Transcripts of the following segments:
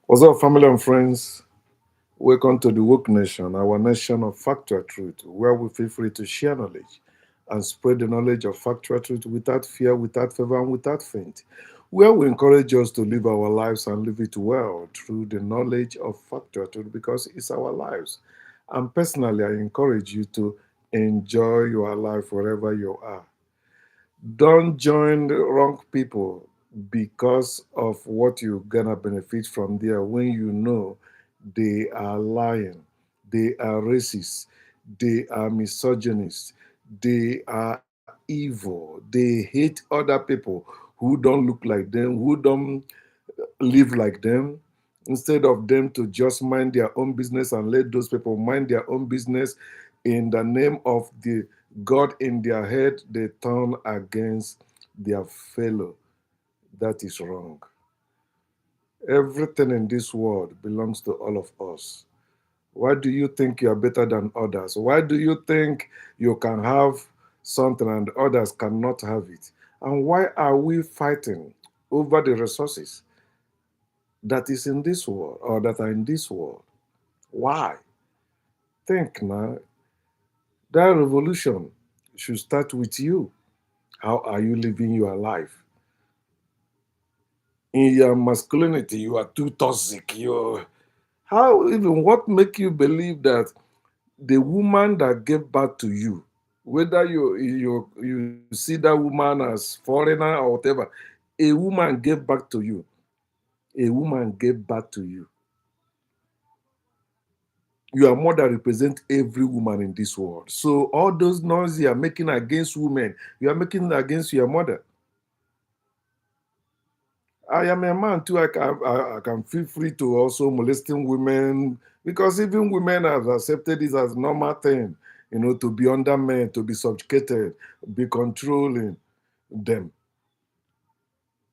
What's up, family and friends? Welcome to the Woke Nation, our nation of factual truth, where we feel free to share knowledge and spread the knowledge of factual truth without fear, without favor, and without faint. Where we encourage us to live our lives and live it well through the knowledge of factual truth because it's our lives. And personally, I encourage you to enjoy your life wherever you are. Don't join the wrong people because of what you're gonna benefit from there when you know they are lying, they are racist, they are misogynist, they are evil, they hate other people who don't look like them, who don't live like them. Instead of them to just mind their own business and let those people mind their own business in the name of the God in their head, they turn against their fellow. That is wrong. Everything in this world belongs to all of us. Why do you think you are better than others? Why do you think you can have something and others cannot have it? And why are we fighting over the resources that is in this world or that are in this world? Why? Think now. That revolution should start with you. How are you living your life? In your masculinity, you are too toxic. You how even what make you believe that the woman that gave birth to you, whether you see that woman as foreigner or whatever, a woman gave birth to you. A woman gave birth to you. Your mother represents every woman in this world. So all those noise you are making against women, you are making against your mother. I am a man too. I can feel free to also molesting women because even women have accepted this as normal thing, to be under men, to be subjugated, be controlling them.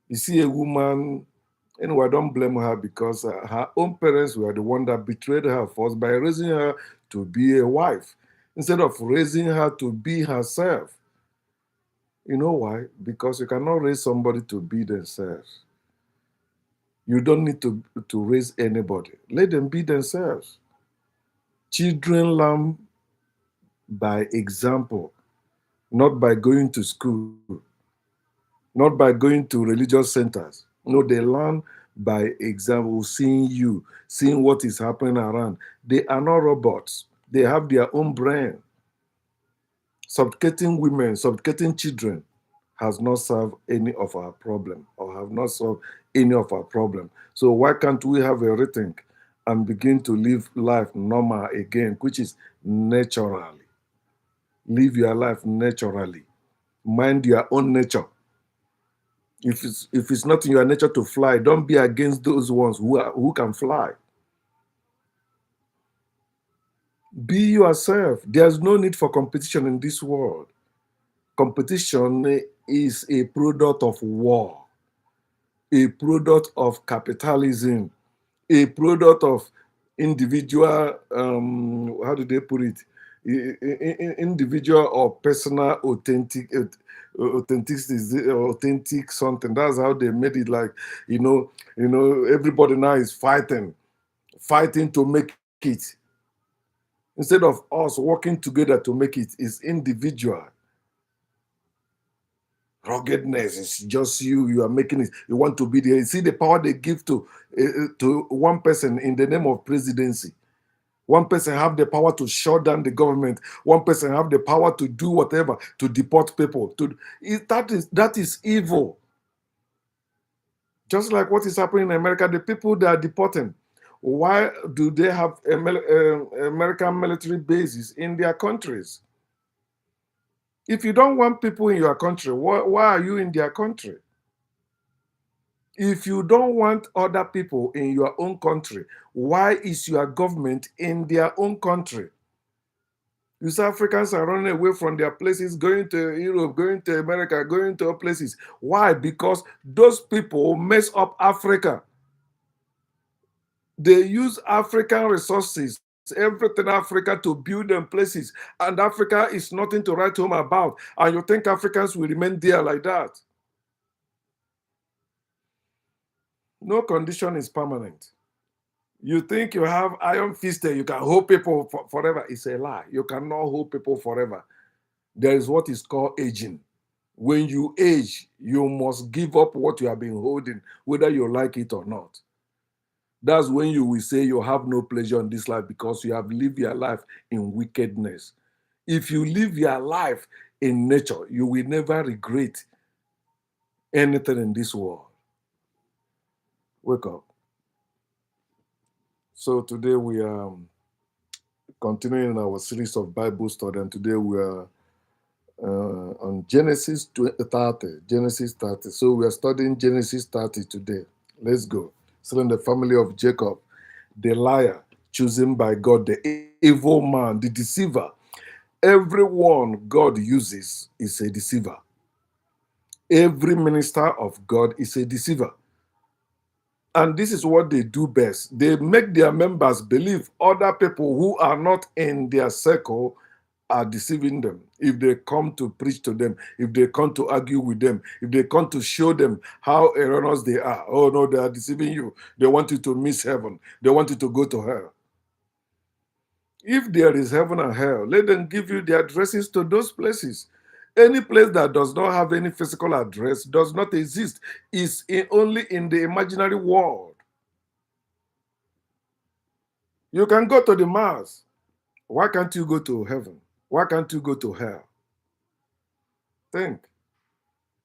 You see a woman, anyway, I don't blame her because her own parents were the one that betrayed her first by raising her to be a wife instead of raising her to be herself. You know why? Because you cannot raise somebody to be themselves. You don't need to raise anybody. Let them be themselves. Children learn by example, not by going to school, not by going to religious centers. No, they learn by example, seeing you, seeing what is happening around. They are not robots. They have their own brain. Subjugating women, subjugating children has not solved any of our problem or have not solved any of our problem. So why can't we have a rethink and begin to live life normal again, which is naturally? Live your life naturally. Mind your own nature. If it's not in your nature to fly, don't be against those ones who can fly. Be yourself. There's no need for competition in this world. Competition is a product of war, a product of capitalism, a product of individual, how do they put it? Individual or personal authenticity, authentic something. That's how they made it. Like everybody now is fighting to make it. Instead of us working together to make it, is individual. Ruggedness is just you are making it. You want to be there. You see the power they give to one person in the name of presidency. One person have the power to shut down the government. One person have the power to do whatever, to deport people. That is evil. Just like what is happening in America, the people they are deporting. Why do they have American military bases in their countries? If you don't want people in your country, why are you in their country? If you don't want other people in your own country, why is your government in their own country? You see, Africans are running away from their places, going to Europe, going to America, going to other places. Why? Because those people mess up Africa. They use African resources, everything Africa, to build them places. And Africa is nothing to write home about. And you think Africans will remain there like that? No condition is permanent. You think you have iron fisted, you can hold people forever. It's a lie. You cannot hold people forever. There is what is called aging. When you age, you must give up what you have been holding, whether you like it or not. That's when you will say you have no pleasure in this life because you have lived your life in wickedness. If you live your life in nature, you will never regret anything in this world. Wake up. So today we are continuing our series of Bible study, and today we are on Genesis 30. Genesis 30. So we are studying Genesis 30 today. Let's go. Still in the family of Jacob, the liar chosen by God, the evil man, the deceiver. Everyone God uses is a deceiver. Every minister of God is a deceiver. And this is what they do best. They make their members believe other people who are not in their circle are deceiving them. If they come to preach to them, if they come to argue with them, if they come to show them how erroneous they are, oh no, they are deceiving you. They want you to miss heaven. They want you to go to hell. If there is heaven and hell, let them give you the addresses to those places. Any place that does not have any physical address does not exist, is only in the imaginary world. You can go to the Mars. Why can't you go to heaven? Why can't you go to hell? Think.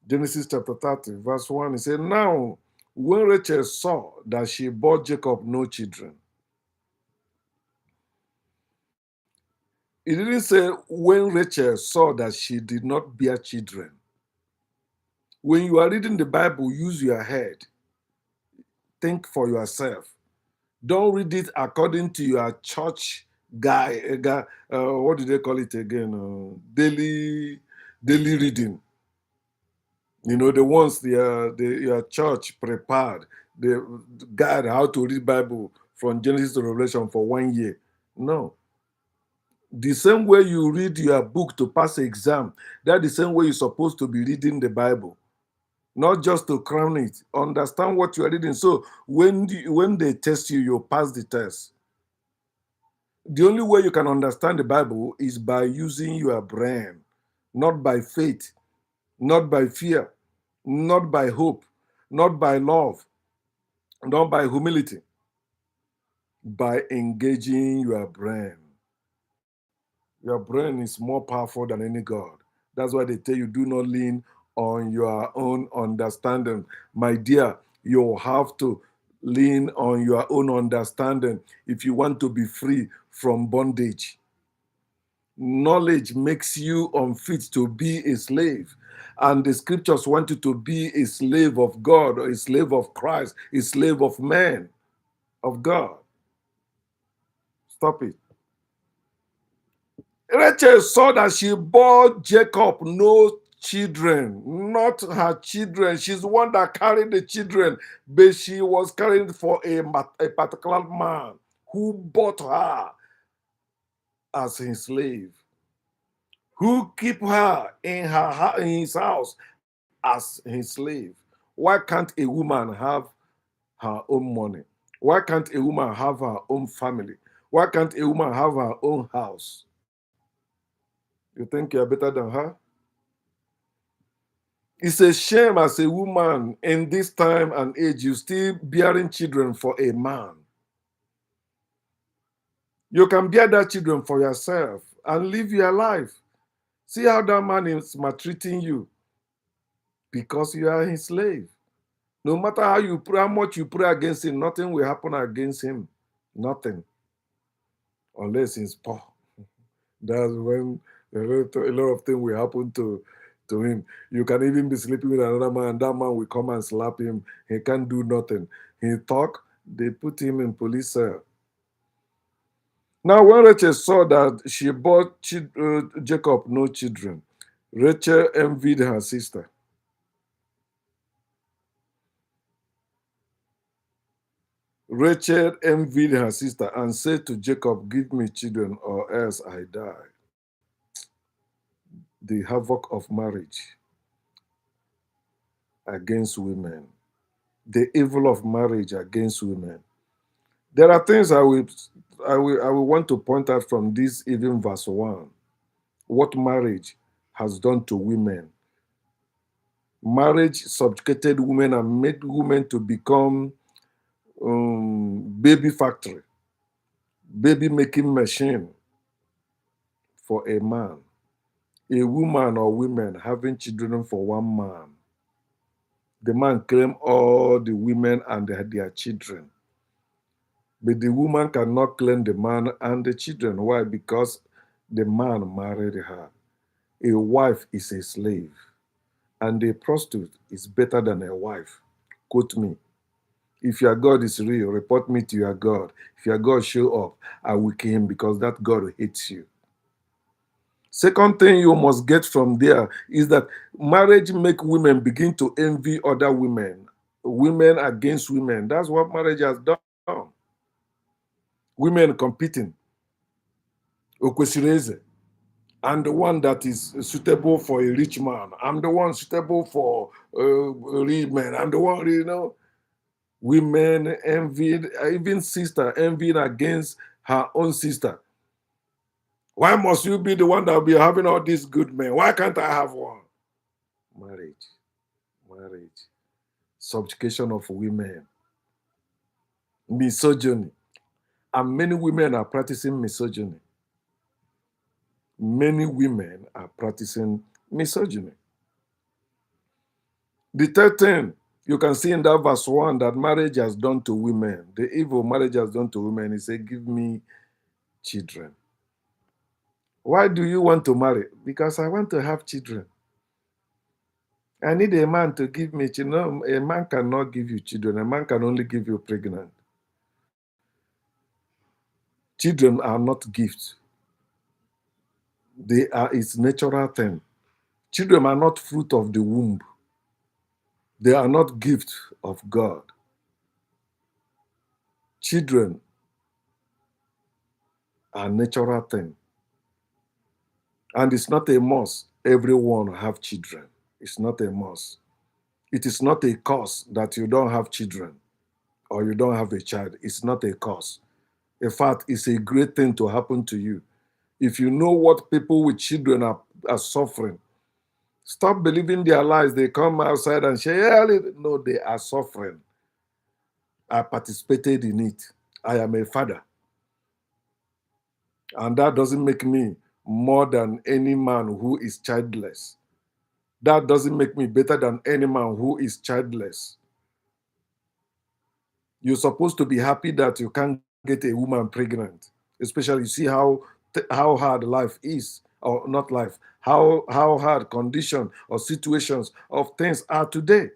Genesis chapter 30, verse 1, it said, Now, when Rachel saw that she bore Jacob no children, it didn't say when Rachel saw that she did not bear children. When you are reading the Bible, use your head. Think for yourself. Don't read it according to your church what do they call it again? Daily reading. You know, the ones your church prepared, the guide how to read Bible from Genesis to Revelation for 1 year. No. The same way you read your book to pass exam, that's the same way you're supposed to be reading the Bible. Not just to crown it. Understand what you are reading. So when they test you, you pass the test. The only way you can understand the Bible is by using your brain, not by faith, not by fear, not by hope, not by love, not by humility, by engaging your brain. Your brain is more powerful than any God. That's why they tell you do not lean on your own understanding. My dear, you have to lean on your own understanding if you want to be free from bondage. Knowledge makes you unfit to be a slave. And the scriptures want you to be a slave of God, or a slave of Christ, a slave of man, of God. Stop it. Rachel saw that she bore Jacob no children, not her children. She's the one that carried the children, but she was carrying for a particular man who bought her as his slave, who keep her in his house as his slave. Why can't a woman have her own money? Why can't a woman have her own family? Why can't a woman have her own house? You think you're better than her? It's a shame as a woman in this time and age, you still bearing children for a man. You can bear that children for yourself and live your life. See how that man is maltreating you because you are his slave. No matter how much you pray against him, nothing will happen against him. Nothing. Unless he's poor. That's when a lot of things will happen to him. You can even be sleeping with another man, that man will come and slap him. He can't do nothing. He talk, they put him in police cell. Now, when Rachel saw that she bore Jacob no children, Rachel envied her sister. Rachel envied her sister and said to Jacob, Give me children or else I die. The havoc of marriage against women, the evil of marriage against women. There are things I will want to point out from this, even verse 1. What marriage has done to women. Marriage subjugated women and made women to become baby factory, baby making machine for a man. A woman or women having children for one man. The man claim all the women and their children. But the woman cannot claim the man and the children. Why? Because the man married her. A wife is a slave, and a prostitute is better than a wife. Quote me. If your God is real, report me to your God. If your God show up, I will kill him because that God hates you. Second thing you must get from there is that marriage make women begin to envy other women. Women against women. That's what marriage has done. Women competing. Okwesireze. I'm the one that is suitable for a rich man. I'm the one suitable for a rich man. I'm the one, Women envied, even sister envying against her own sister. Why must you be the one that will be having all these good men? Why can't I have one? Marriage, subjugation of women, misogyny. And many women are practicing misogyny. Many women are practicing misogyny. The third thing you can see in that verse 1 that marriage has done to women, the evil marriage has done to women, is say, give me children. Why do you want to marry? Because I want to have children. I need a man to give me children. No, a man cannot give you children. A man can only give you pregnant. Children are not gifts. They are its natural thing. Children are not fruit of the womb. They are not gift of God. Children are natural thing. And it's not a must. Everyone have children. It's not a must. It is not a cause that you don't have children or you don't have a child. It's not a cause. In fact, it's a great thing to happen to you. If you know what people with children are suffering, stop believing their lies. They come outside and say, yeah, no, they are suffering. I participated in it. I am a father. And that doesn't make me more than any man who is childless. That doesn't make me better than any man who is childless. You're supposed to be happy that you can't get a woman pregnant, especially you see how hard life is, or not life, how hard condition or situations of things are today.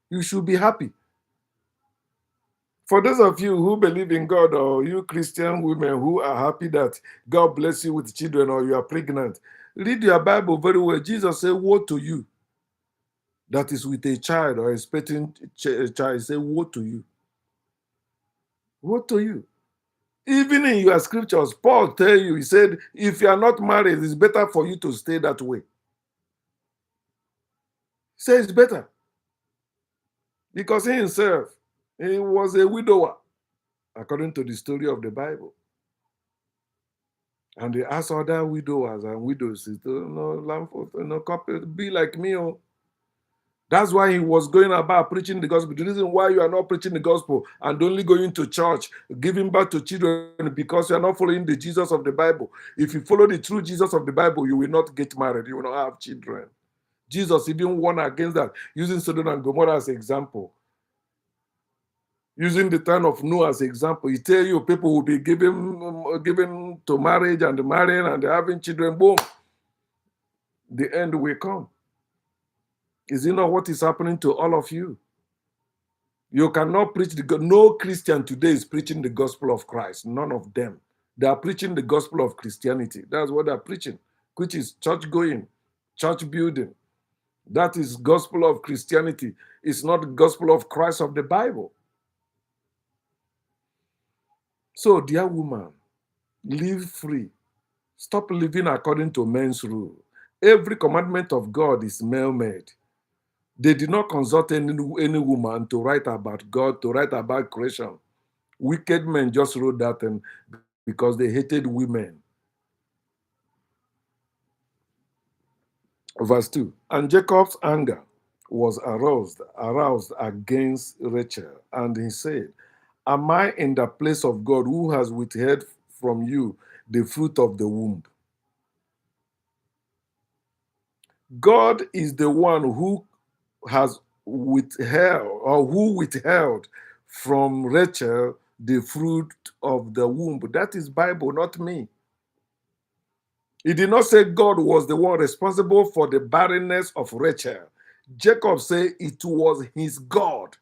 You should be happy. For those of you who believe in God, or you Christian women who are happy that God bless you with children or you are pregnant, read your Bible very well. Jesus said, woe to you that is with a child or expecting a child. Say, woe to you. Woe to you. Even in your scriptures, Paul tell you, he said, if you are not married, it's better for you to stay that way. He says it's better. Because he himself, he was a widower, according to the story of the Bible. And they asked other widowers and widows, couple, be like me. Oh. That's why he was going about preaching the gospel. The reason why you are not preaching the gospel and only going to church, giving birth to children, because you are not following the Jesus of the Bible. If you follow the true Jesus of the Bible, you will not get married. You will not have children. Jesus even warned against that, using Sodom and Gomorrah as an example. Using the time of Noah as an example. He tell you people will be given to marriage and marrying and having children. Boom. The end will come. Is it not what is happening to all of you? You cannot preach no Christian today is preaching the gospel of Christ. None of them. They are preaching the gospel of Christianity. That's what they're preaching, which is church going, church building. That is gospel of Christianity. It's not the gospel of Christ of the Bible. So, dear woman, live free. Stop living according to men's rule. Every commandment of God is male-made. They did not consult any woman to write about God, to write about creation. Wicked men just wrote that and because they hated women. Verse 2. And Jacob's anger was aroused against Rachel, and he said, am I in the place of God who has withheld from you the fruit of the womb? God is the one who has withheld or who withheld from Rachel the fruit of the womb. That is Bible, not me. He did not say God was the one responsible for the barrenness of Rachel. Jacob said it was his God,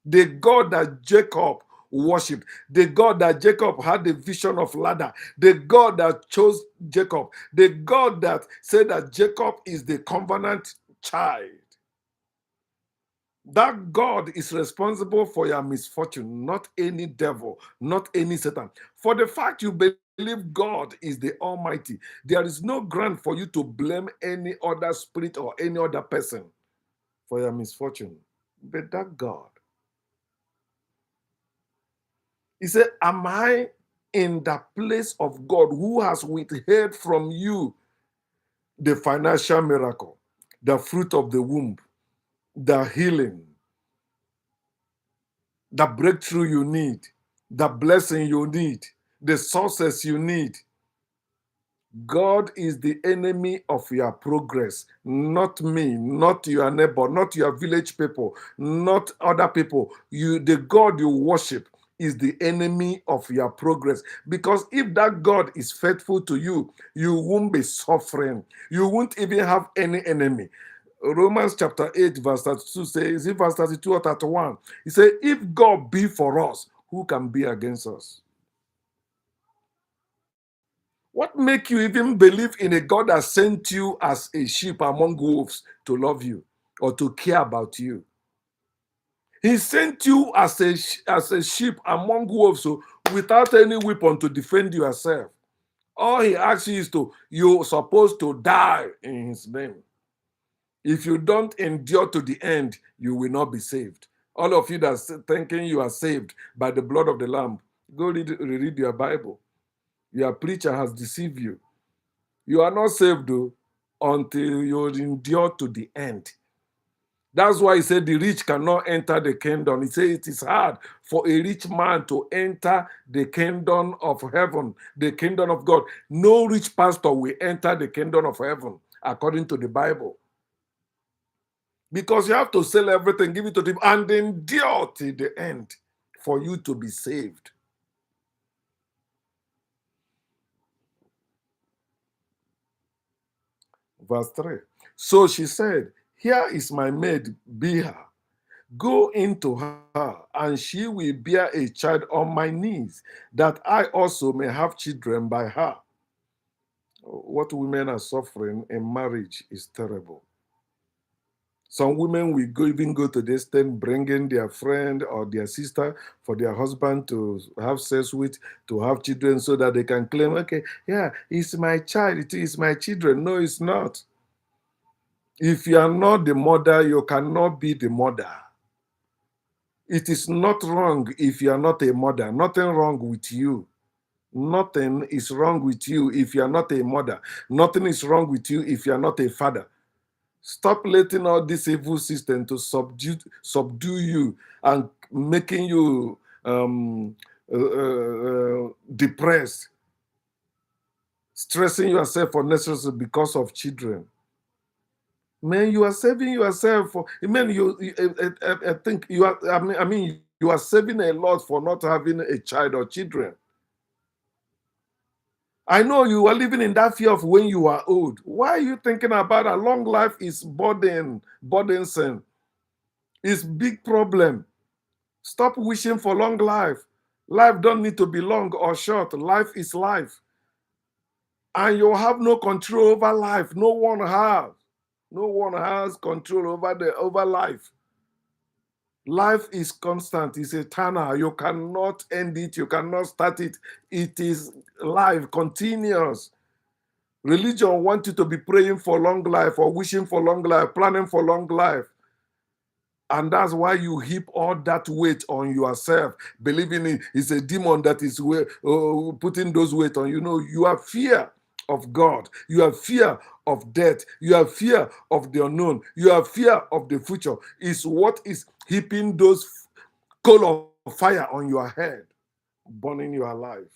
the God that Jacob worshipped, the God that Jacob had the vision of ladder, the God that chose Jacob, the God that said that Jacob is the covenant child. That God is responsible for your misfortune, not any devil, not any Satan. For the fact you believe God is the Almighty, there is no ground for you to blame any other spirit or any other person for your misfortune. But that God. He said, am I in the place of God who has withheld from you the financial miracle, the fruit of the womb, the healing, the breakthrough you need, the blessing you need, the sources you need? God is the enemy of your progress, not me, not your neighbor, not your village people, not other people. The God you worship is the enemy of your progress. Because if that God is faithful to you, you won't be suffering. You won't even have any enemy. Romans chapter 8, verse 32 says, is it verse 32 or 31? He said, if God be for us, who can be against us? What make you even believe in a God that sent you as a sheep among wolves to love you or to care about you? He sent you as a sheep among wolves, so without any weapon to defend yourself. All he asks you is you're supposed to die in his name. If you don't endure to the end, you will not be saved. All of you that's thinking you are saved by the blood of the Lamb, go read your Bible. Your preacher has deceived you. You are not saved though, until you endure to the end. That's why he said the rich cannot enter the kingdom. He said it is hard for a rich man to enter the kingdom of heaven, the kingdom of God. No rich pastor will enter the kingdom of heaven, according to the Bible. Because you have to sell everything, give it to them, and endure till the end for you to be saved. Verse 3. So she said, here is my maid Bilhah. Go into her, and she will bear a child on my knees, that I also may have children by her. What women are suffering in marriage is terrible. Some women will even go to the extent bringing their friend or their sister for their husband to have sex with, to have children, so that they can claim, okay, yeah, it's my child, it is my children. No, it's not. If you are not the mother, you cannot be the mother. It is not wrong if you are not a mother. Nothing wrong with you. Nothing is wrong with you if you are not a mother. Nothing is wrong with you if you are not a father. Stop letting all this evil system to subdue you and making you depressed, stressing yourself unnecessarily because of children. Man, you are saving yourself for. Man, I think you are. I mean, you are saving a lot for not having a child or children. I know you are living in that fear of when you are old. Why are you thinking about a long life is burdensome? It's big problem. Stop wishing for long life. Life don't need to be long or short. Life is life. And you have no control over life. No one has. No one has control over life. Life is constant, it's eternal. You cannot end it, you cannot start it. It is life, continuous. Religion wants you to be praying for long life or wishing for long life, planning for long life. And that's why you heap all that weight on yourself, believing it's a demon that is putting those weight on you. No, you have fear of God. You have fear of death. You have fear of the unknown. You have fear of the future. Is what is heaping those coal of fire on your head, burning your life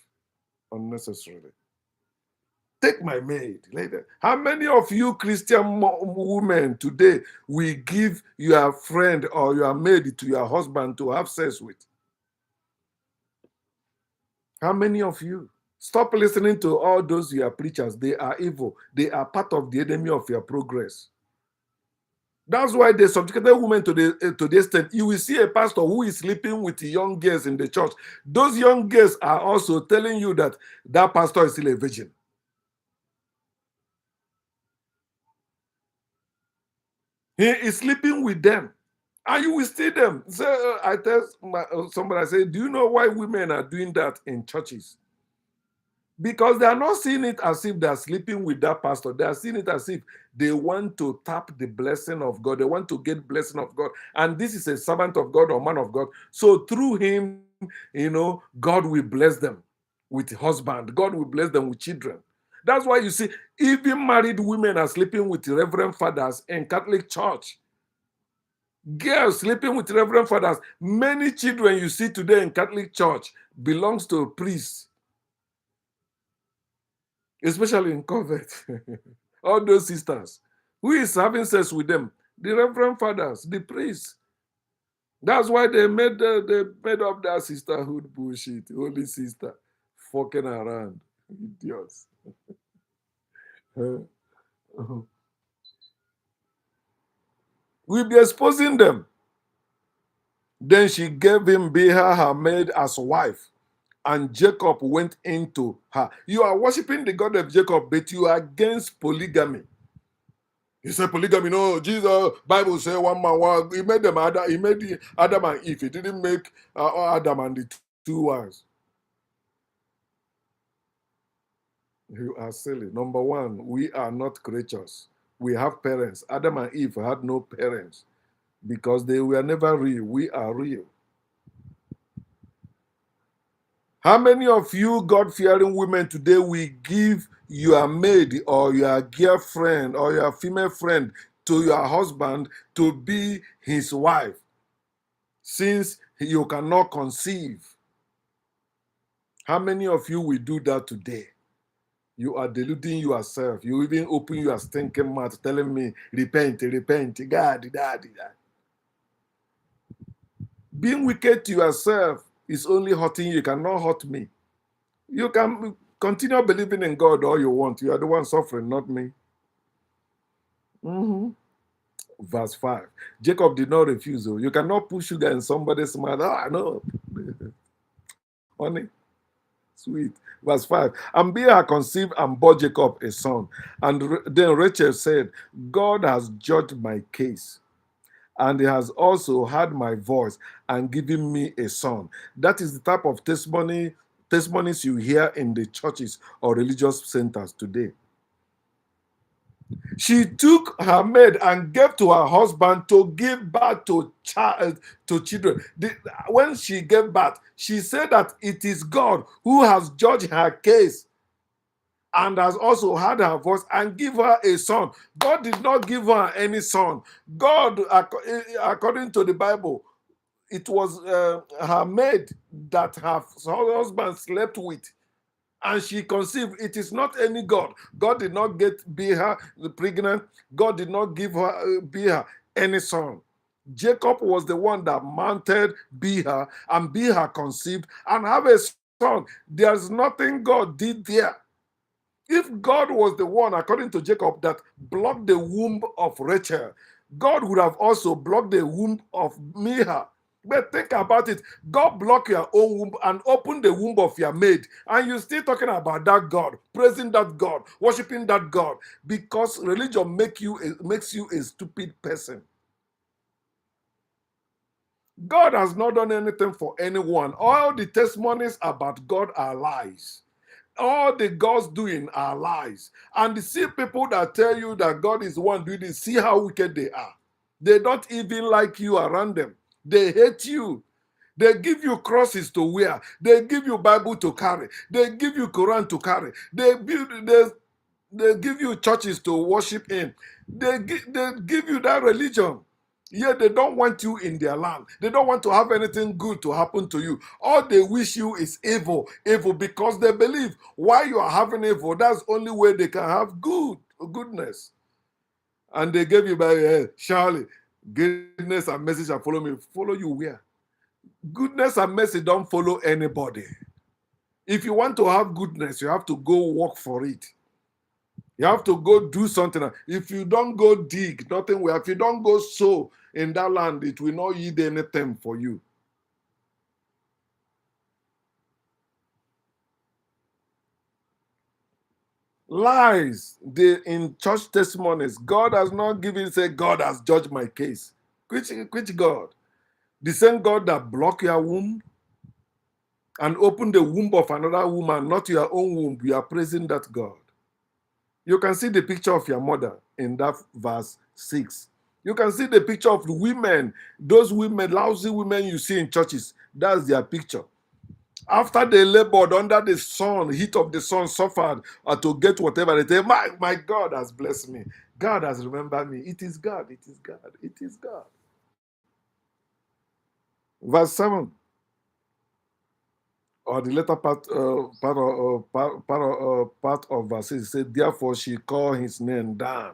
unnecessarily. Take my maid later. How many of you Christian women today will give your friend or your maid to your husband to have sex with? How many of you? Stop listening to all those your preachers. They are evil. They are part of the enemy of your progress. That's why they subjugated women to the extent you will see a pastor who is sleeping with young girls in the church. Those young girls are also telling you that that pastor is still a virgin. He is sleeping with them. And you will see them. So I tell somebody, I say, do you know why women are doing that in churches? Because they are not seeing it as if they are sleeping with that pastor. They are seeing it as if they want to tap the blessing of God. They want to get blessing of God. And this is a servant of God or man of God. So through him, God will bless them with husband. God will bless them with children. That's why you see, even married women are sleeping with reverend fathers in Catholic Church. Girls sleeping with reverend fathers. Many children you see today in Catholic Church belongs to priests, especially in convent. All those sisters. Who is having sex with them? The reverend fathers, the priests. That's why they made up that sisterhood bullshit. Holy sister, fucking around, idiots. We'll be exposing them. Then she gave him Bilhah, her maid, as wife, and Jacob went into her. You are worshiping the God of Jacob, but you are against polygamy. You say polygamy, no, Jesus, Bible say one man, one. He made them Adam, he made Adam and Eve. He didn't make Adam and the two wives. You are silly. Number one, we are not creatures. We have parents. Adam and Eve had no parents because they were never real. We are real. How many of you God-fearing women today will give your maid or your girlfriend or your female friend to your husband to be his wife since you cannot conceive? How many of you will do that today? You are deluding yourself. You even open your stinking mouth telling me, repent, repent, God. Being wicked to yourself is only hurting you. You cannot hurt me. You can continue believing in God all you want. You are the one suffering, not me. Verse 5. Jacob did not refuse. You cannot put sugar in somebody's mouth. Oh, no. Honey. Sweet. Verse 5. And Bilhah conceived and bore Jacob a son. And then Rachel said, God has judged my case, and he has also heard my voice and given me a son. That is the type of testimonies you hear in the churches or religious centers today. She took her maid and gave to her husband to give birth to children. When she gave birth, she said that it is God who has judged her case and has also heard her voice and give her a son. God did not give her any son. God, according to the Bible, it was her maid that her husband slept with, and she conceived. It is not any God. God did not be her pregnant. God did not give her be her any son. Jacob was the one that mounted Bilhah, and Bilhah conceived and have a son. There's nothing God did there. If God was the one, according to Jacob, that blocked the womb of Rachel, God would have also blocked the womb of Bilhah. But think about it. God blocked your own womb and opened the womb of your maid. And you're still talking about that God, praising that God, worshiping that God. Because religion makes you a stupid person. God has not done anything for anyone. All the testimonies about God are lies. All the God's doing are lies. And see people that tell you that God is the one doing this, see how wicked they are. They don't even like you around them. They hate you. They give you crosses to wear. They give you Bible to carry. They give you Quran to carry. They give you churches to worship in. They give you that religion. Yet they don't want you in their land. They don't want to have anything good to happen to you. All they wish you is evil, evil, because they believe while you are having evil, that's the only way they can have goodness. And they gave you by surely goodness and mercy shall follow me. Follow you where? Goodness and mercy don't follow anybody. If you want to have goodness, you have to go work for it. You have to go do something. If you don't go dig, nothing will. If you don't go sow in that land, it will not yield anything for you. Lies. In church testimonies, God has not given, say, God has judged my case. Which God? The same God that blocked your womb and opened the womb of another woman, not your own womb. You are praising that God. You can see the picture of your mother in that verse 6. You can see the picture of the women, those women, lousy women you see in churches. That's their picture. After they labored under the sun, heat of the sun, suffered to get whatever they say, my God has blessed me. God has remembered me. It is God. It is God. It is God. Verse 7, or the later part of verse 6 said, therefore she called his name Dan.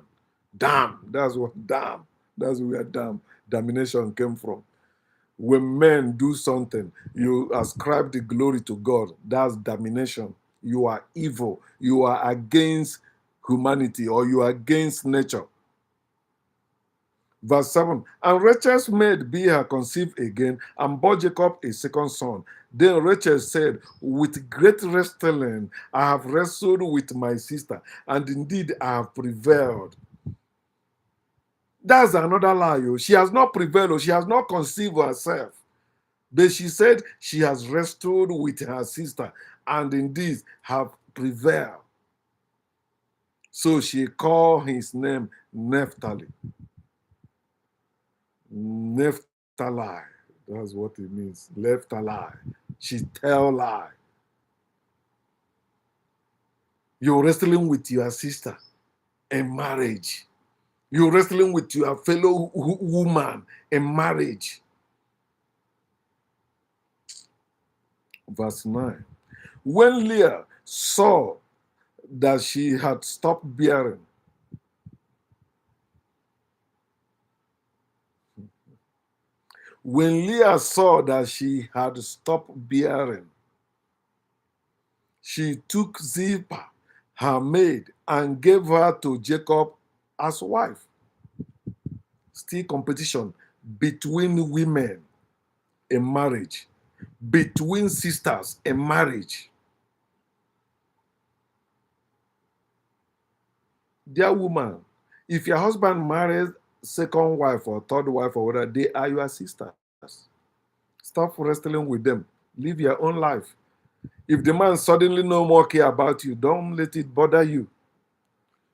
Damn. That's what damn. That's where damnation came from. When men do something, you ascribe the glory to God. That's damnation. You are evil. You are against humanity, or you are against nature. Verse 7, and Rachel's maid Bilhah conceived again and bore Jacob a second son. Then Rachel said, with great wrestling I have wrestled with my sister, and indeed I have prevailed. That's another lie. She has not prevailed. She has not conceived herself. But she said she has wrestled with her sister and indeed have prevailed. So she called his name Naphtali. Naphtali. That's what it means. Naphtali. She tell lie. You're wrestling with your sister in marriage. You're wrestling with your fellow woman in marriage. Verse 9. When Leah saw that she had stopped bearing, when Leah saw that she had stopped bearing, she took Zilpah, her maid, and gave her to Jacob as wife. Still competition between women in marriage, between sisters in marriage. Dear woman, if your husband marries second wife or third wife or whatever, they are your sisters. Stop wrestling with them. Live your own life. If the man suddenly no more care about you, don't let it bother you.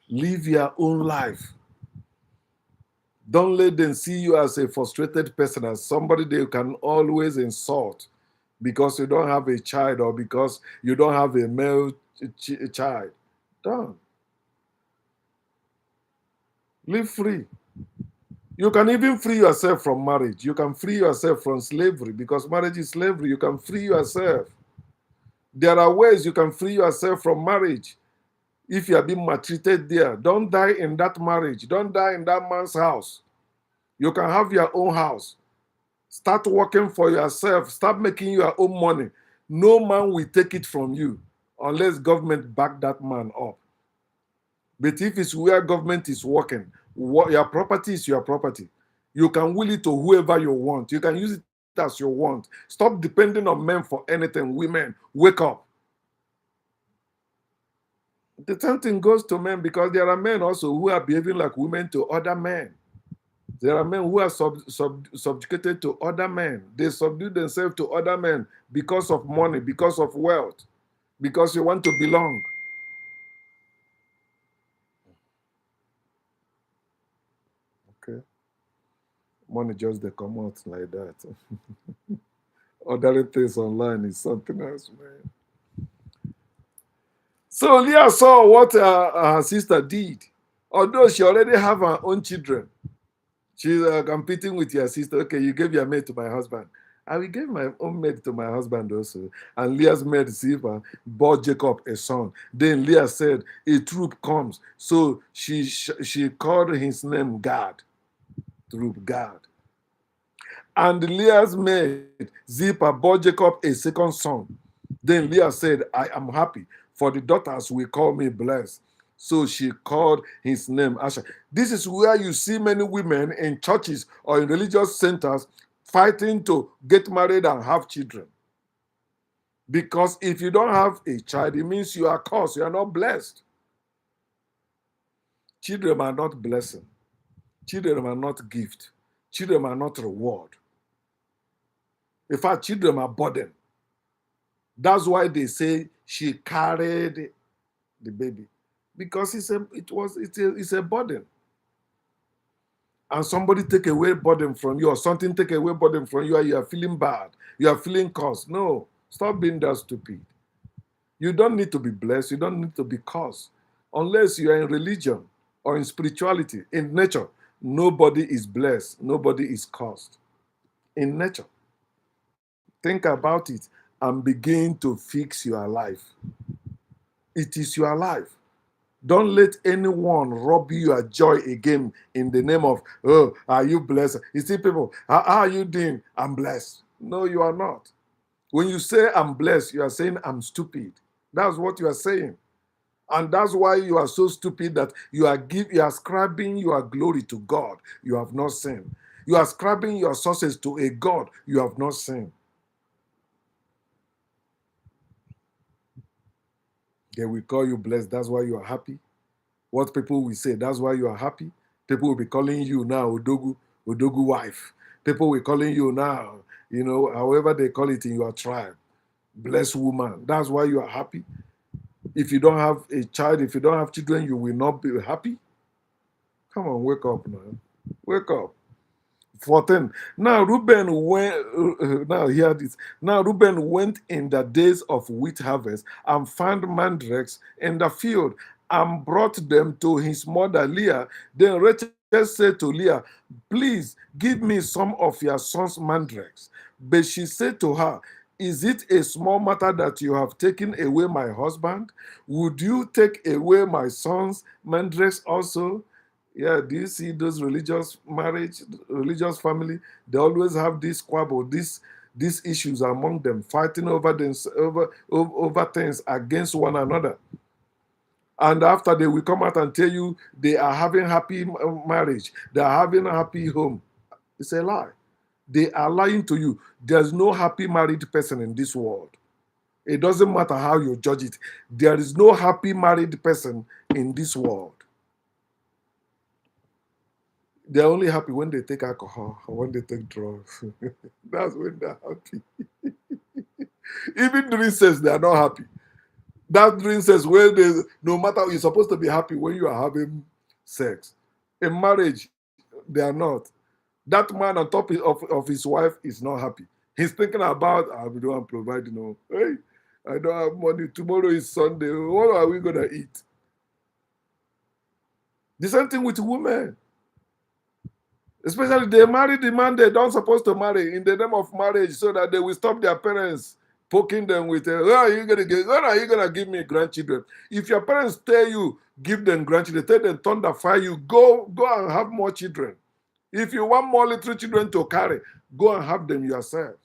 Live your own life. Don't let them see you as a frustrated person, as somebody they can always insult because you don't have a child or because you don't have a male child. Don't. Live free. You can even free yourself from marriage. You can free yourself from slavery because marriage is slavery. You can free yourself. There are ways you can free yourself from marriage. If you are being maltreated there, don't die in that marriage. Don't die in that man's house. You can have your own house. Start working for yourself. Start making your own money. No man will take it from you unless government back that man up. But if it's where government is working, your property is your property. You can will it to whoever you want. You can use it as you want. Stop depending on men for anything. Women, wake up. The same thing goes to men because there are men also who are behaving like women to other men. There are men who are subjugated to other men. They subdue themselves to other men because of money, because of wealth, because you want to belong. Okay. Money just they come out like that. Ordering things online is something else, man. So Leah saw what her sister did. Although she already have her own children, she's competing with your sister. Okay, you gave your maid to my husband. I will give my own maid to my husband also. And Leah's maid Ziba bore Jacob a son. Then Leah said, a troop comes. So she called his name Gad, troop Gad. And Leah's maid Zipporah bore Jacob a second son. Then Leah said, I am happy, for the daughters will call me blessed. So she called his name Asher. This is where you see many women in churches or in religious centers fighting to get married and have children. Because if you don't have a child, it means you are cursed, you are not blessed. Children are not blessing. Children are not gift. Children are not reward. In fact, children are burden. That's why they say she carried the baby, because it's a burden. And somebody take away burden from you, or something take away burden from you, and you are feeling bad, you are feeling cursed. No, stop being that stupid. You don't need to be blessed, you don't need to be cursed, unless you are in religion or in spirituality. In nature, nobody is blessed, nobody is cursed. In nature, think about it and begin to fix your life. It is your life. Don't let anyone rob you your joy again in the name of, oh, are you blessed? You see, people, how are you doing? I'm blessed. No, you are not. When you say I'm blessed, you are saying I'm stupid. That's what you are saying. And that's why you are so stupid that you are ascribing your glory to God. You have not sinned. You are ascribing your sources to a God. You have not sinned. They will call you blessed. That's why you are happy. What people will say, that's why you are happy. People will be calling you now Odogu wife. People will calling you now, however they call it in your tribe, blessed woman. That's why you are happy. If you don't have a child, if you don't have children, you will not be happy. Come on, wake up now. Wake up. 14. Now Reuben went. Now hear this. Now Reuben went in the days of wheat harvest and found mandrakes in the field and brought them to his mother Leah. Then Rachel said to Leah, "Please give me some of your son's mandrakes." But she said to her, "Is it a small matter that you have taken away my husband? Would you take away my son's mandrakes also?" Yeah, do you see those religious marriage, religious family? They always have this squabble, these issues among them, fighting over things against one another. And after they will come out and tell you they are having happy marriage, they are having a happy home. It's a lie. They are lying to you. There's no happy married person in this world. It doesn't matter how you judge it. There is no happy married person in this world. They're only happy when they take alcohol or when they take drugs. That's when they're happy. Even during sex, they are not happy. That during sex, where they, no matter, you're supposed to be happy when you are having sex. In marriage, they are not. That man on top of his wife is not happy. He's thinking about, I will don't provide, hey, I don't have money. Tomorrow is Sunday. What are we going to eat? The same thing with women. Especially they marry the man they don't supposed to marry in the name of marriage so that they will stop their parents poking them with, when are you gonna give me grandchildren? If your parents tell you give them grandchildren, tell them thunder fire you, go and have more children. If you want more little children to carry, go and have them yourself.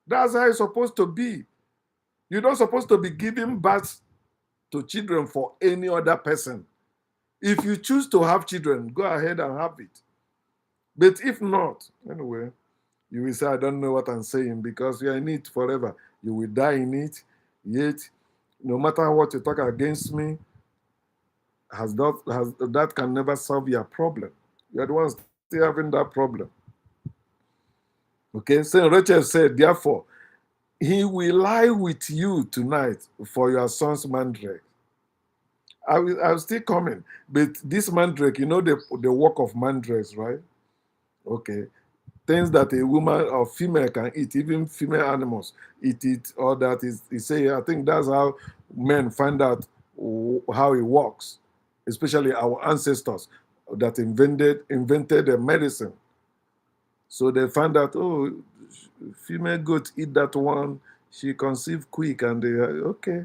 That's how it's supposed to be. You're not supposed to be giving birth to children for any other person. If you choose to have children, go ahead and have it. But if not, anyway, you will say, I don't know what I'm saying, because you are in it forever. You will die in it. Yet, no matter what you talk against me, that can never solve your problem. You're the one still having that problem. Okay, so Rachel said, therefore, he will lie with you tonight for your son's mandrake. I'm still coming. But this mandrake, the work of mandrakes, right? Okay. things that a woman or female can eat, even female animals eat it, or that is, he say, I think that's how men find out how it works, especially our ancestors that invented the medicine. So they find out, oh, female goat eat that one, she conceive quick, and they okay.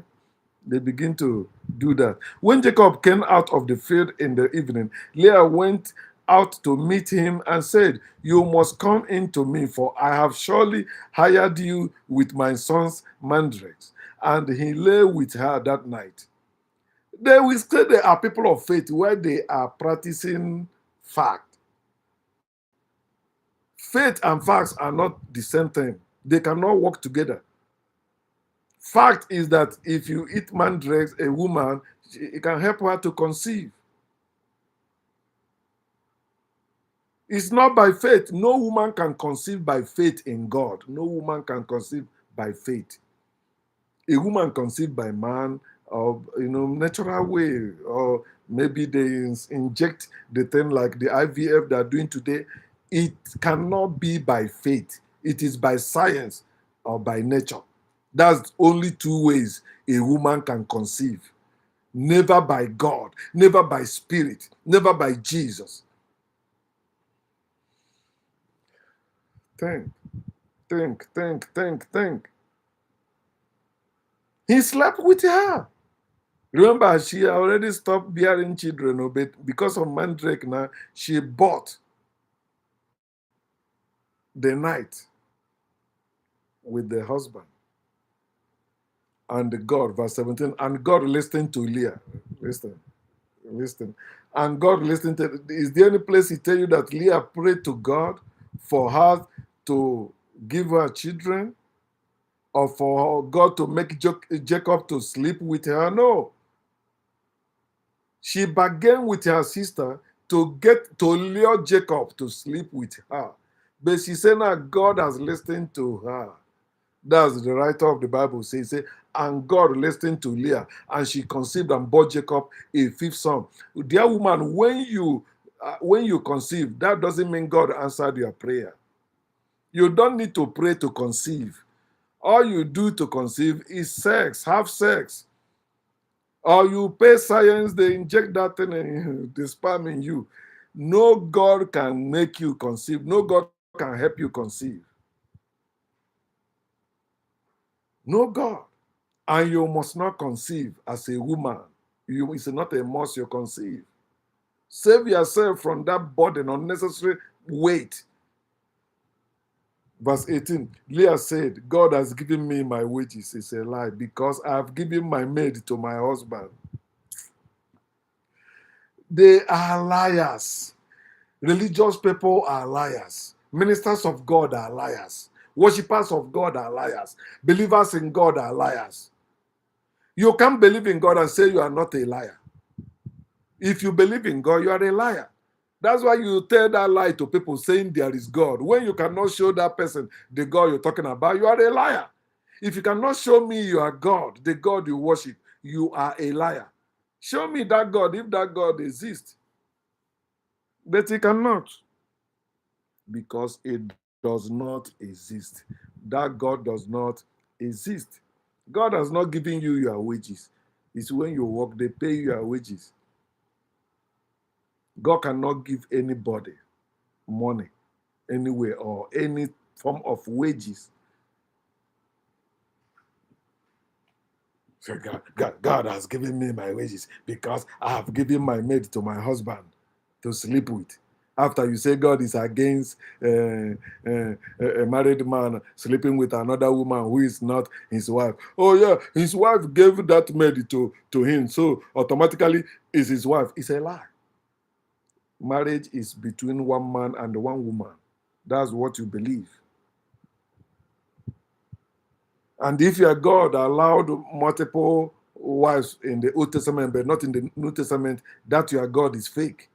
They begin to do that. When Jacob came out of the field in the evening, Leah went out to meet him and said, "You must come in to me, for I have surely hired you with my son's mandrakes." And he lay with her that night. They will say they are people of faith where they are practicing fact. Faith and facts are not the same thing. They cannot work together. Fact is that if you eat mandrakes, a woman, it can help her to conceive. It's not by faith. No woman can conceive by faith in God. No woman can conceive by faith. A woman conceived by man, or natural way, or maybe they inject the thing like the IVF they are doing today. It cannot be by faith. It is by science or by nature. That's only two ways a woman can conceive. Never by God, never by spirit, never by Jesus. Think, think. He slept with her. Remember, she already stopped bearing children, but because of mandrake now, she bought the night with the husband. And God, verse 17, and God listened to Leah. Listen. And God listened to, is there any place he tell you that Leah prayed to God for her to give her children? Or for God to make Jacob to sleep with her? No. She bargained with her sister to lure Jacob to sleep with her. But she said now God has listened to her. That's the writer of the Bible says, and God listened to Leah, and she conceived and bore Jacob a fifth son. Dear woman, when you conceive, that doesn't mean God answered your prayer. You don't need to pray to conceive. All you do to conceive is sex, have sex. Or you pay science, they inject that thing in the sperm in you. No God can make you conceive. No God can help you conceive. No God. And you must not conceive as a woman. It's not a must you conceive. Save yourself from that burden, unnecessary weight. Verse 18, Leah said, God has given me my wages. It's a lie, because I have given my maid to my husband. They are liars. Religious people are liars. Ministers of God are liars. Worshippers of God are liars. Believers in God are liars. You can't believe in God and say you are not a liar. If you believe in God, you are a liar. That's why you tell that lie to people saying there is God. When you cannot show that person the God you're talking about, you are a liar. If you cannot show me you are God, the God you worship, you are a liar. Show me that God if that God exists. But he cannot, because it does not exist. That God does not exist. God has not given you your wages. It's when you work, they pay you your wages. God cannot give anybody money anywhere or any form of wages. So God has given me my wages because I have given my maid to my husband to sleep with. After you say God is against a married man sleeping with another woman who is not his wife. Oh yeah, his wife gave that maid to him, so automatically is his wife. It's a lie. Marriage is between one man and one woman. That's what you believe. And if your God allowed multiple wives in the Old Testament, but not in the New Testament, that your God is fake.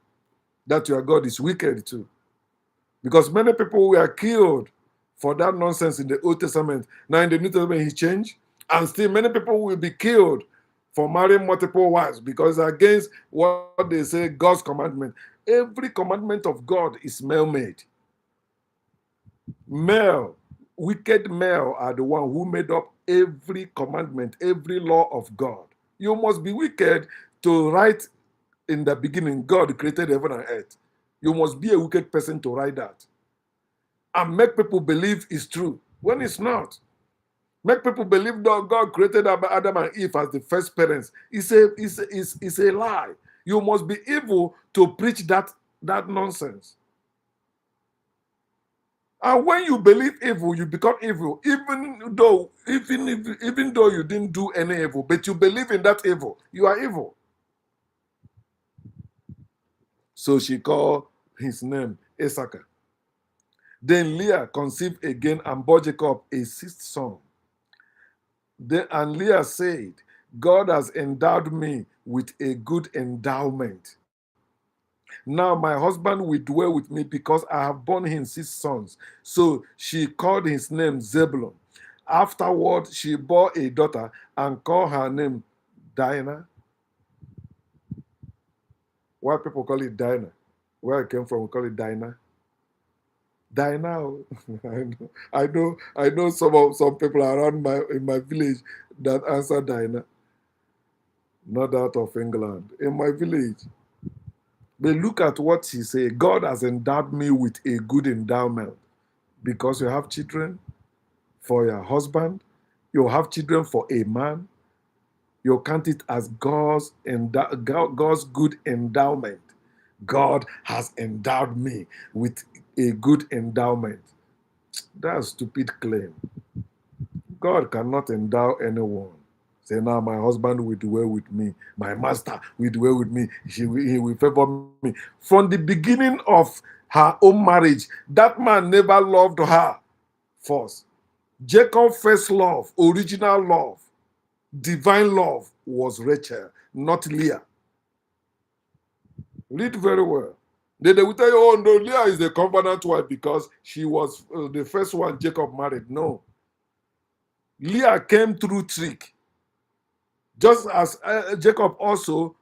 That your God is wicked too. Because many people were killed for that nonsense in the Old Testament. Now in the New Testament, he changed. And still many people will be killed for marrying multiple wives because against what they say, God's commandment. Every commandment of God is male-made. Male, wicked male are the one who made up every commandment, every law of God. You must be wicked to write in the beginning, God created heaven and earth. You must be a wicked person to write that and make people believe it's true when it's not. Make people believe that God created Adam and Eve as the first parents. It's a lie. You must be evil to preach that nonsense. And when you believe evil, you become evil, even though you didn't do any evil, but you believe in that evil, you are evil. So she called his name Issachar. Then Leah conceived again and bore Jacob a sixth son. And Leah said, God has endowed me with a good endowment. Now my husband will dwell with me because I have borne him six sons. So she called his name Zebulun. Afterward, she bore a daughter and called her name Dinah. Why people call it Dinah? Where I came from, we call it Dinah. Dinah. I know some people around in my village that answer Dinah. Not out of England. In my village. But look at what she said. God has endowed me with a good endowment. Because you have children for your husband, you have children for a man, you count it as God's good endowment. God has endowed me with a good endowment. That's a stupid claim. God cannot endow anyone. Say, now my husband will dwell with me. My master will dwell with me. He will favor me. From the beginning of her own marriage, that man never loved her first. Jacob's first love, original love, divine love was Rachel, not Leah. Read very well. They will tell you, oh no, Leah is the covenant wife because she was the first one Jacob married. No. Leah came through trick. Just as Jacob also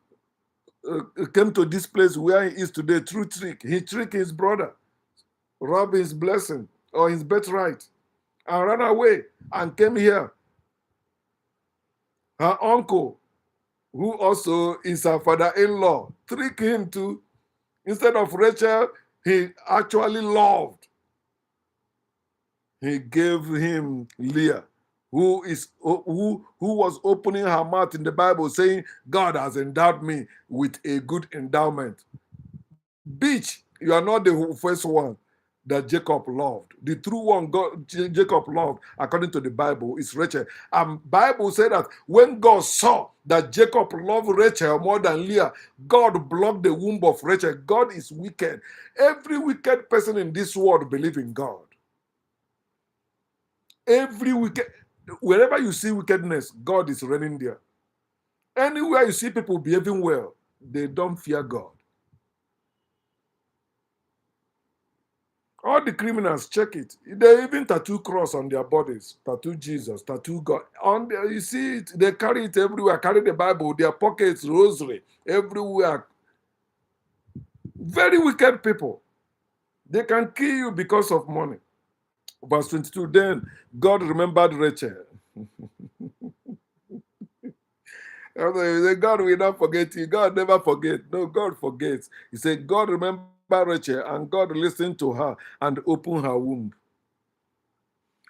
came to this place where he is today through trick. He tricked his brother, robbed his blessing or his birthright, and ran away and came here. Her uncle, who also is her father-in-law, tricked him to, instead of Rachel, he actually loved. He gave him Leah, who was opening her mouth in the Bible saying, God has endowed me with a good endowment. Bitch, you are not the first one that Jacob loved. The true one Jacob loved, according to the Bible, is Rachel. And Bible said that when God saw that Jacob loved Rachel more than Leah, God blocked the womb of Rachel. God is wicked. Every wicked person in this world believes in God. Every wicked, wherever you see wickedness, God is reigning there. Anywhere you see people behaving well, they don't fear God. All the criminals, check it. They even tattoo cross on their bodies, tattoo Jesus, tattoo God. You see it, they carry it everywhere, carry the Bible, their pockets, rosary, everywhere. Very wicked people. They can kill you because of money. Verse 22, then God remembered Rachel. God will not forget you. God never forget. No, God forgets. He said, God remembered Rachel, and God listened to her and opened her womb.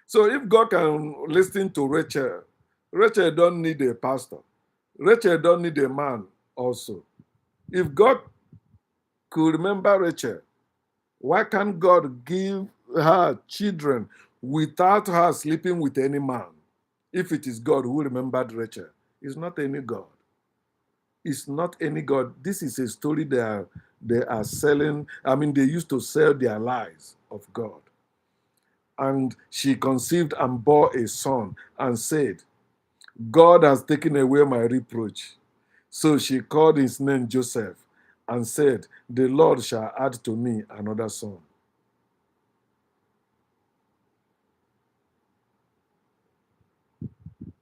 So if God can listen to Rachel, Rachel don't need a pastor. Rachel don't need a man also. If God could remember Rachel, why can't God give her children without her sleeping with any man? If it is God who remembered Rachel, it's not any God. It's not any God. This is a story they are selling. I mean, they used to sell their lies of God. And she conceived and bore a son and said, God has taken away my reproach. So she called his name Joseph and said, the Lord shall add to me another son.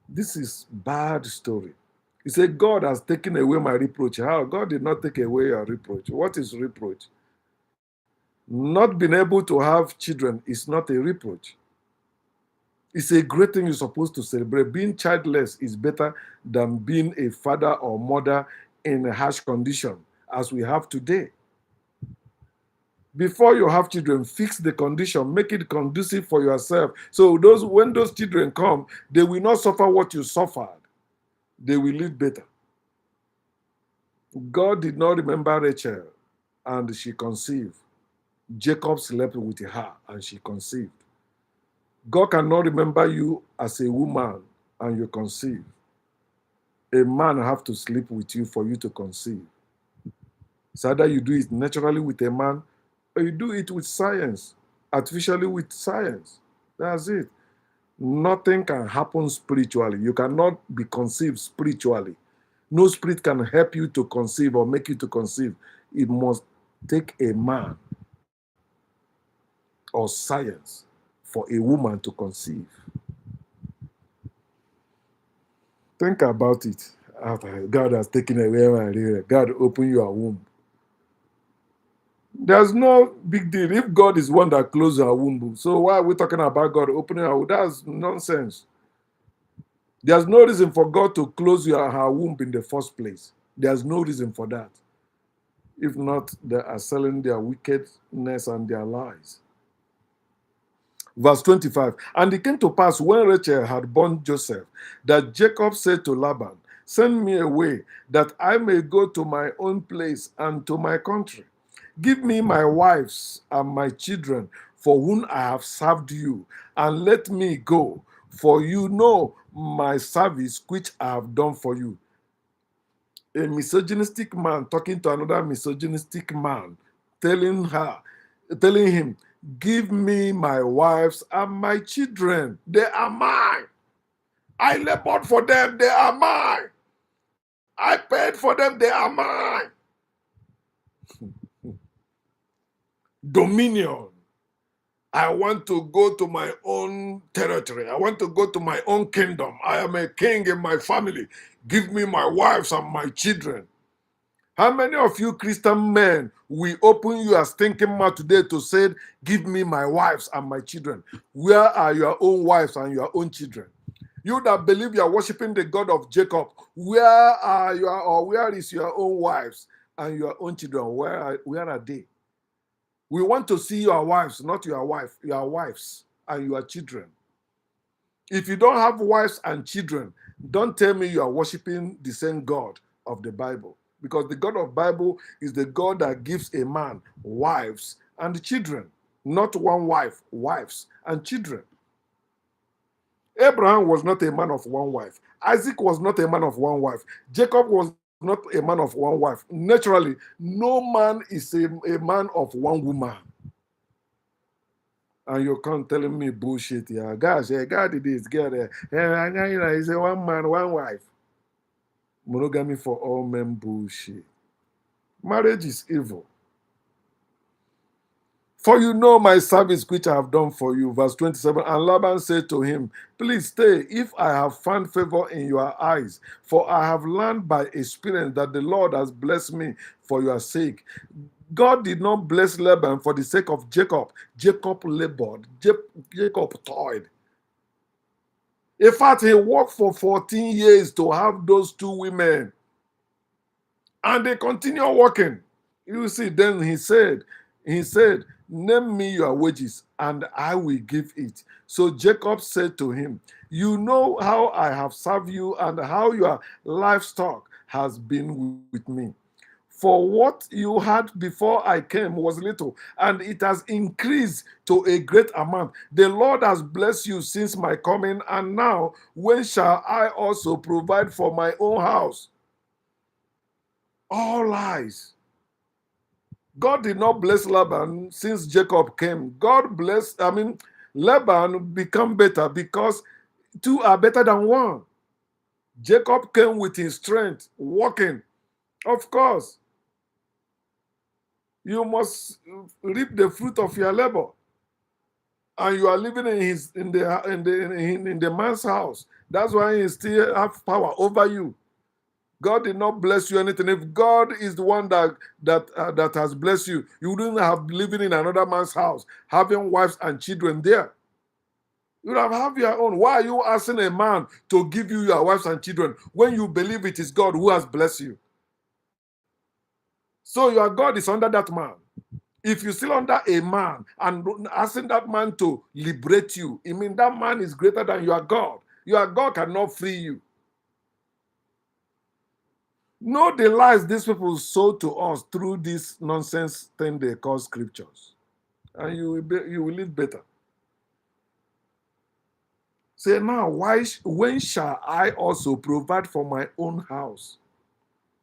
This is bad story. He said, God has taken away my reproach. How? God did not take away your reproach. What is reproach? Not being able to have children is not a reproach. It's a great thing you're supposed to celebrate. Being childless is better than being a father or mother in a harsh condition as we have today. Before you have children, fix the condition, make it conducive for yourself. So when those children come, they will not suffer what you suffered. They will live better. God did not remember Rachel and she conceived. Jacob slept with her and she conceived. God cannot remember you as a woman and you conceive. A man have to sleep with you for you to conceive. It's either you do it naturally with a man or you do it with science, artificially with science. That's it. Nothing can happen spiritually. You cannot be conceived spiritually. No spirit can help you to conceive or make you to conceive. It must take a man or science for a woman to conceive. Think about it. After God has taken away my rear, God open your womb. There's no big deal. If God is one that closed her womb, so why are we talking about God opening her womb? That's nonsense. There's no reason for God to close her womb in the first place. There's no reason for that. If not, they are selling their wickedness and their lies. Verse 25. And it came to pass when Rachel had born Joseph, that Jacob said to Laban, send me away, that I may go to my own place and to my country. Give me my wives and my children, for whom I have served you, and let me go, for you know my service which I have done for you. A misogynistic man talking to another misogynistic man, telling him, give me my wives and my children. They are mine. I labored for them. They are mine. I paid for them. They are mine. Dominion. I want to go to my own territory. I want to go to my own kingdom. I am a king in my family. Give me my wives and my children. How many of you Christian men will open your stinking mouth today to say, give me my wives and my children? Where are your own wives and your own children? You that believe you are worshiping the God of Jacob, where is your own wives and your own children? Where are they? We want to see your wives, not your wife, your wives and your children. If you don't have wives and children, don't tell me you are worshiping the same God of the Bible. Because the God of the Bible is the God that gives a man wives and children. Not one wife, wives and children. Abraham was not a man of one wife. Isaac was not a man of one wife. Jacob was not a man of one wife. Naturally, no man is a man of one woman. And you come telling me bullshit here. Gosh, God did this, God, he's a one man, one wife. Monogamy for all men bullshit. Marriage is evil. For you know my service which I have done for you. Verse 27. And Laban said to him, please stay, if I have found favor in your eyes. For I have learned by experience that the Lord has blessed me for your sake. God did not bless Laban for the sake of Jacob. Jacob labored. Jacob toiled. In fact, he worked for 14 years to have those two women. And they continue working. You see, then he said, name me your wages and I will give it. So Jacob said to him, you know how I have served you and how your livestock has been with me. For what you had before I came was little, and it has increased to a great amount. The Lord has blessed you since my coming, and now when shall I also provide for my own house? All lies. God did not bless Laban since Jacob came. Laban become better because two are better than one. Jacob came with his strength, walking. Of course, you must reap the fruit of your labor. And you are living in the man's house. That's why he still have power over you. God did not bless you anything. If God is the one that has blessed you, you wouldn't have living in another man's house, having wives and children there. You would have your own. Why are you asking a man to give you your wives and children when you believe it is God who has blessed you? So your God is under that man. If you're still under a man and asking that man to liberate you, it means that man is greater than your God. Your God cannot free you. Know the lies these people sow to us through this nonsense thing they call scriptures. And you will live better. Say now, when shall I also provide for my own house?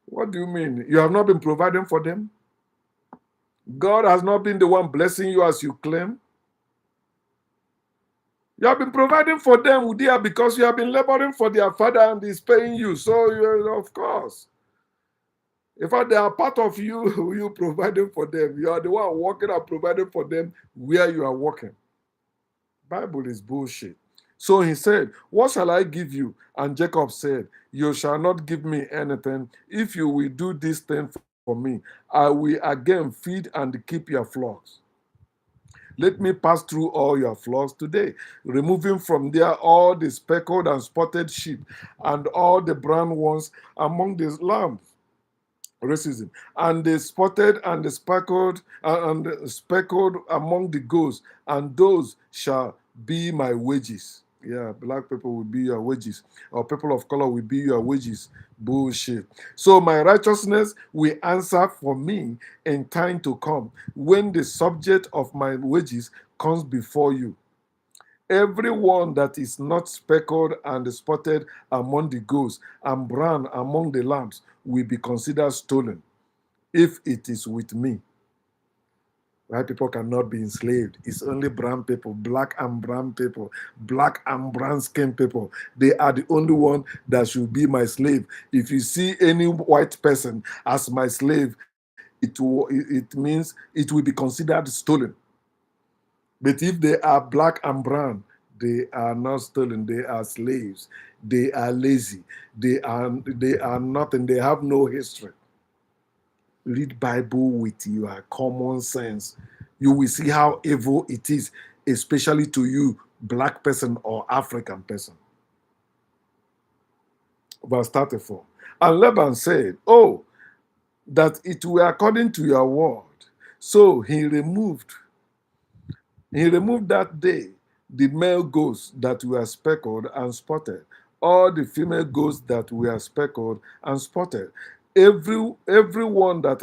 What do you mean? You have not been providing for them? God has not been the one blessing you as you claim? You have been providing for them, dear, because you have been laboring for their father and he's paying you. So, of course. In fact, they are part of you, you providing for them. You are the one working and providing for them where you are working. Bible is bullshit. So he said, what shall I give you? And Jacob said, you shall not give me anything. If you will do this thing for me, I will again feed and keep your flocks. Let me pass through all your flocks today, removing from there all the speckled and spotted sheep and all the brown ones among the lambs. Racism. And the spotted and the speckled among the goats, and those shall be my wages. Yeah, black people will be your wages, or people of color will be your wages. Bullshit. So my righteousness will answer for me in time to come, when the subject of my wages comes before you. Everyone that is not speckled and spotted among the goats and brown among the lambs will be considered stolen if it is with me. White people cannot be enslaved. It's only brown people, black and brown people, black and brown skin people. They are the only one that should be my slave. If you see any white person as my slave, it means it will be considered stolen. But if they are black and brown, they are not stolen. They are slaves. They are lazy. They are nothing. They have no history. Read Bible with your common sense. You will see how evil it is, especially to you, black person or African person. Verse 34. And Laban said, oh, that it were according to your word. So he removed that day the male goats that were speckled and spotted, all the female goats that were speckled and spotted, every one that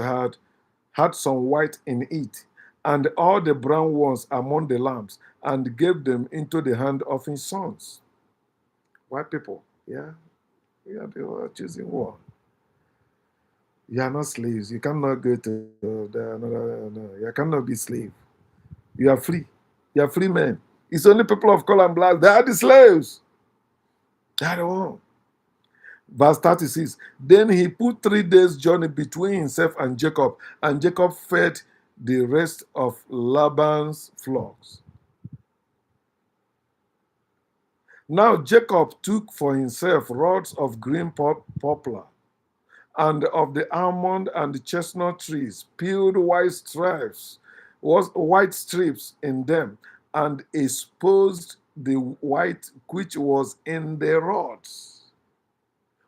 had some white in it, and all the brown ones among the lambs, and gave them into the hand of his sons. White people, yeah, yeah, they were choosing war. You are not slaves. You cannot go to no. You cannot be slave. You are free. You are free men. It's only people of color and black. They are the slaves. They are the one. Verse 36. Then he put 3 days' journey between himself and Jacob fed the rest of Laban's flocks. Now Jacob took for himself rods of green poplar, and of the almond and the chestnut trees, peeled white strips in them, and exposed the white which was in the rods.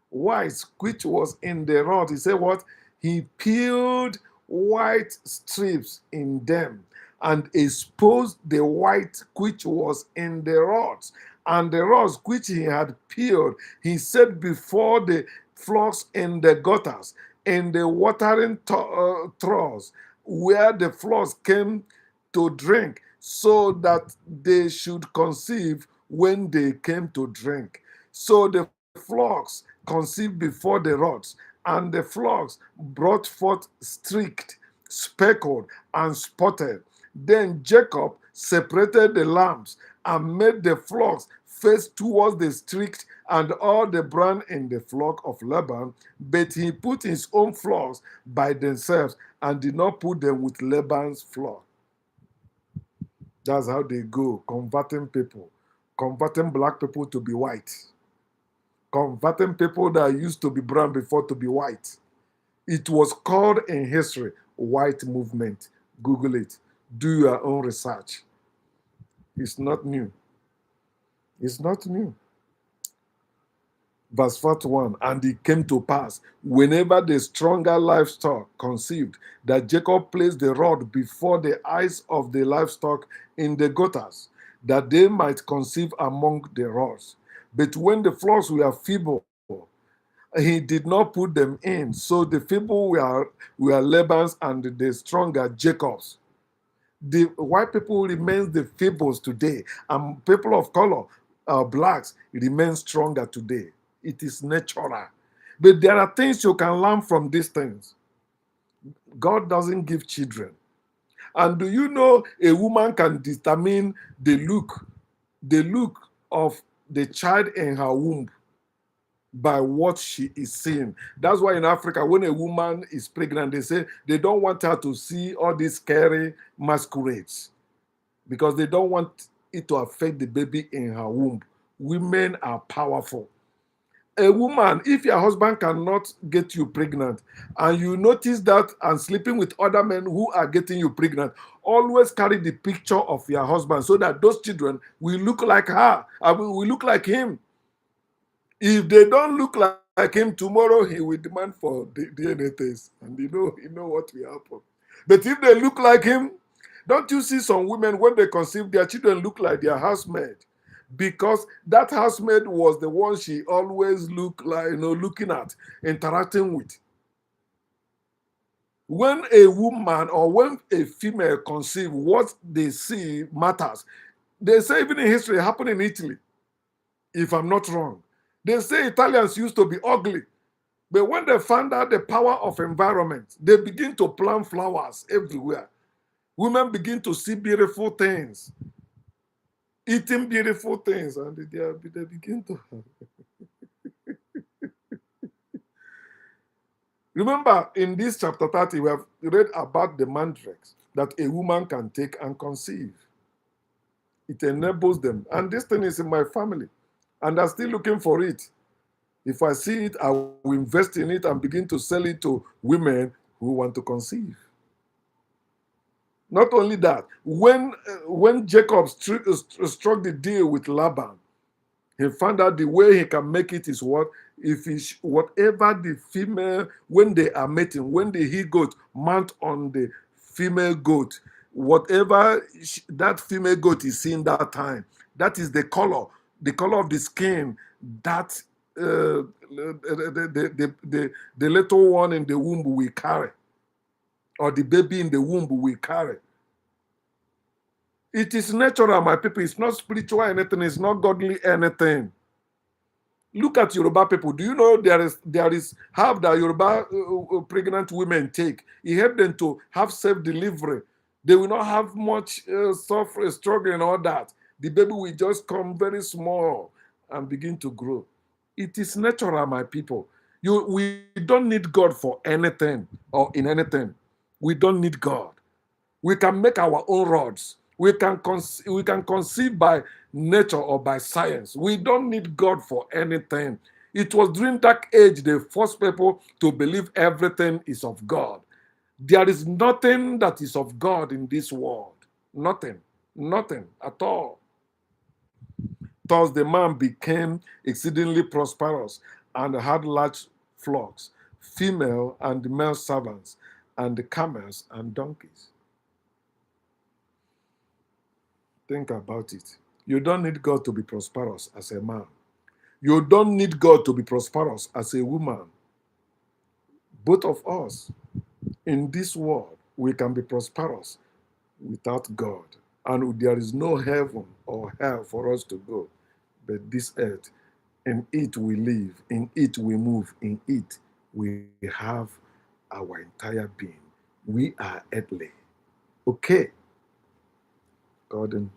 White which was in the rod. He said what? He peeled white strips in them and exposed the white which was in the rods. And the rods which he had peeled, he set before the flocks in the gutters, in the watering troughs, where the flocks came to drink, so that they should conceive when they came to drink. So the flocks conceived before the rods, and the flocks brought forth streaked, speckled, and spotted. Then Jacob separated the lambs and made the flocks face towards the streaked and all the brown in the flock of Laban, but he put his own flocks by themselves and did not put them with Laban's flock. That's how they go, converting people, converting black people to be white. converting people that used to be brown before to be white. It was called in history white movement. Google it. Do your own research. It's not new. It's not new. Verse 41, and it came to pass, whenever the stronger livestock conceived, that Jacob placed the rod before the eyes of the livestock in the gutters, that they might conceive among the rods. But when the flocks were feeble, he did not put them in. So the feeble were Laban's and the stronger Jacob's. The white people remain the feebles today, and people of color, blacks, remain stronger today. It is natural. But there are things you can learn from these things. God doesn't give children. And do you know a woman can determine the look of the child in her womb by what she is seeing? That's why in Africa, when a woman is pregnant, they say they don't want her to see all these scary masquerades because they don't want it to affect the baby in her womb. Women are powerful. A woman, if your husband cannot get you pregnant and you notice that and sleeping with other men who are getting you pregnant, always carry the picture of your husband so that those children will look like her. I mean, will look like him. If they don't look like him, tomorrow he will demand for the DNA test, and you know what will happen. But if they look like him, don't you see some women when they conceive their children look like their housemaid? Because that housemaid was the one she always looked like, looking at, interacting with. When a woman or when a female conceive, what they see matters. They say even in history, it happened in Italy, if I'm not wrong. They say Italians used to be ugly. But when they found out the power of environment, they begin to plant flowers everywhere. Women begin to see beautiful things, eating beautiful things, and they begin to. Remember, in this chapter 30, we have read about the mandrakes that a woman can take and conceive. It enables them. And this thing is in my family, and I'm still looking for it. If I see it, I will invest in it and begin to sell it to women who want to conceive. Not only that, when Jacob struck the deal with Laban, he found out the way he can make it is what? If he whatever the female, when they are mating, when the he goat mount on the female goat, whatever that female goat is seeing that time, that is the color of the skin that the little one in the womb will carry, or the baby in the womb will carry. It is natural, my people. It's not spiritual anything. It's not godly anything. Look at Yoruba people. Do you know there is help that Yoruba pregnant women take? It helps them to have self-delivery. They will not have much suffering, struggle, and all that. The baby will just come very small and begin to grow. It is natural, my people. We don't need God for anything or in anything. We don't need God. We can make our own rods. We can conceive by nature or by science. We don't need God for anything. It was during that age they forced people to believe everything is of God. There is nothing that is of God in this world. Nothing. Nothing at all. Thus the man became exceedingly prosperous and had large flocks, female and male servants, and camels and donkeys. Think about it. You don't need God to be prosperous as a man. You don't need God to be prosperous as a woman. Both of us in this world, we can be prosperous without God. And there is no heaven or hell for us to go. But this earth, in it we live, in it we move, in it we have our entire being. We are earthly. Okay. Gordon.